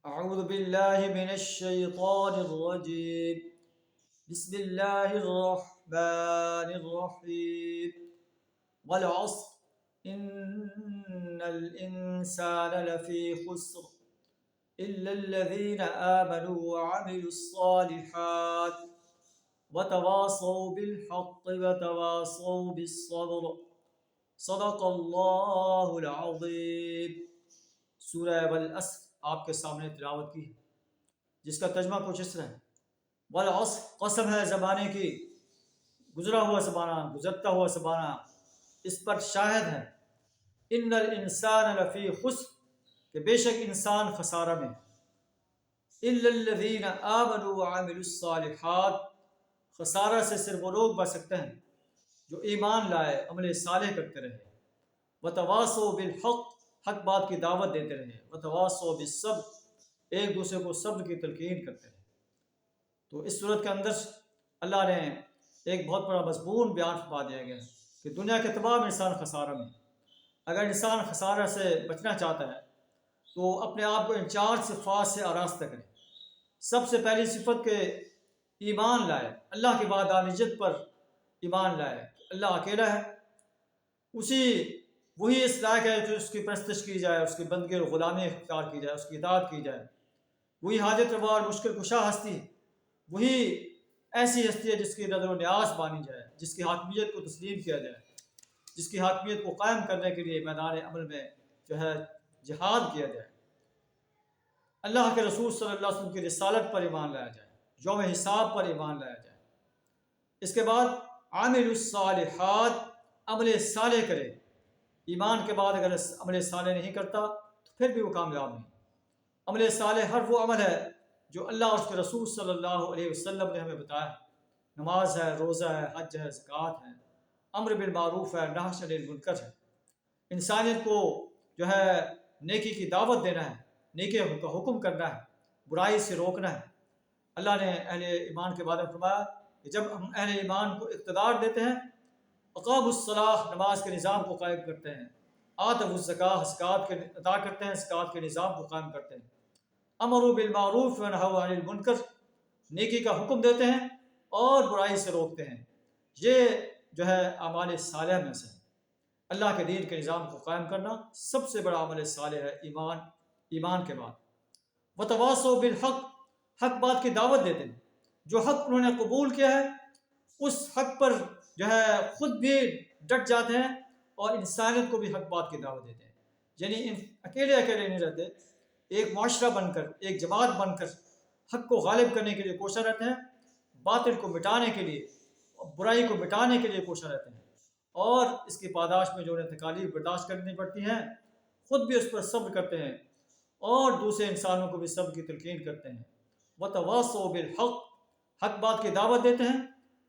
أعوذ بالله من الشيطان الرجيم. بسم الله الرحمن الرحيم. والعصر إن الإنسان لفي خسر إلا الذين آمنوا وعملوا الصالحات وتواصوا بالحق وتواصوا بالصبر. صدق اللہ العظیم. سورہ والعصر آپ کے سامنے تلاوت کی ہے، جس کا ترجمہ کچھ اس طرح ہے: والعصر، قسم ہے زمانے کی، گزرا ہوا زمانہ، گزرتا ہوا زمانہ اس پر شاہد ہے. ان الانسان لفی خسر، کہ بے شک انسان خسارہ میں. الا الذین آمنوا وعملوا الصالحات، خسارہ سے صرف وہ لوگ بچ سکتے ہیں جو ایمان لائے، عمل صالح کرتے رہے. وتواصوا بالحق، حق بات کی دعوت دیتے رہے. وتواصوا بالصبر، ایک دوسرے کو صبر کی تلقین کرتے رہے. تو اس صورت کے اندر اللہ نے ایک بہت بڑا مضمون بیان فرما دیا گیا کہ دنیا کے تمام انسان خسارہ میں. اگر انسان خسارہ سے بچنا چاہتا ہے تو اپنے آپ کو ان 4 صفات سے آراستہ کرے. سب سے پہلی صفت کہ ایمان لائے، اللہ کی وحدانیت پر ایمان لائے، اللہ اکیلا ہے، وہی اس لائق ہے جو اس کی پرستش کی جائے، اس کی بندگی اور غلامی اختیار کی جائے، اس کی اطاعت کی جائے. وہی حاجت روا اور مشکل کشا ہستی ہے، وہی ایسی ہستی ہے جس کی نظر و نیاز مانی جائے، جس کی حاکمیت کو تسلیم کیا جائے، جس کی حاکمیت کو قائم کرنے کے لیے میدان عمل میں جہاد کیا جائے. اللہ کے رسول صلی اللہ علیہ وسلم کی رسالت پر ایمان لایا جائے، یوم حساب پر ایمان لایا جائے. اس کے بعد عامل الصالحات، عمل صالح کرے. ایمان کے بعد اگر عمل صالح نہیں کرتا تو پھر بھی وہ کامیاب نہیں. عمل صالح ہر وہ عمل ہے جو اللہ اور اس کے رسول صلی اللہ علیہ وسلم نے ہمیں بتایا ہے. نماز ہے، روزہ ہے، حج ہے، زکوٰۃ ہے، امر بالمعروف ہے، نہی عن المنکر ہے. انسانیت کو نیکی کی دعوت دینا ہے، نیکی کا حکم کرنا ہے، برائی سے روکنا ہے. اللہ نے اہل ایمان کے بارے میں فرمایا کہ جب ہم اہل ایمان کو اقتدار دیتے ہیں، اقاموا الصلاۃ، نماز کے نظام کو قائم کرتے ہیں، آتوا الزکوٰۃ، زکوٰۃ کے ادا کرتے ہیں، زکوٰۃ کے نظام کو قائم کرتے ہیں، امروا بالمعروف ونہوا عن المنکر، نیکی کا حکم دیتے ہیں اور برائی سے روکتے ہیں. یہ اعمال صالح میں سے اللہ کے دین کے نظام کو قائم کرنا سب سے بڑا عمل صالح ہے ایمان کے بعد. وتواصوا بالحق، حق بات کی دعوت دیتے ہیں. جو حق انہوں نے قبول کیا ہے اس حق پر خود بھی ڈٹ جاتے ہیں اور انسانیت کو بھی حق بات کی دعوت دیتے ہیں. یعنی اکیلے نہیں رہتے، ایک معاشرہ بن کر، ایک جماعت بن کر حق کو غالب کرنے کے لیے کوشاں رہتے ہیں، باطل کو مٹانے کے لیے، برائی کو مٹانے کے لیے کوشاں رہتے ہیں. اور اس کی پاداش میں جو انہیں تکالیف برداشت کرنی پڑتی ہیں، خود بھی اس پر صبر کرتے ہیں اور دوسرے انسانوں کو بھی صبر کی تلقین کرتے ہیں. وتواصوا بالحق، حق بات کی دعوت دیتے ہیں.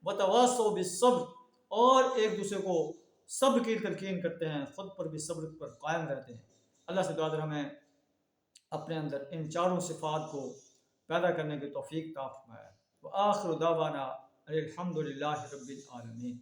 وتواصوا بالصبر، اور ایک دوسرے کو صبر کی تلقین کرتے ہیں، خود پر بھی صبر پر قائم رہتے ہیں. اللہ سے دعا ہے ہمیں اپنے اندر ان 4 صفات کو پیدا کرنے کی توفیق عطا فرمائے. وآخر دعوانا الحمد للہ رب العالمین.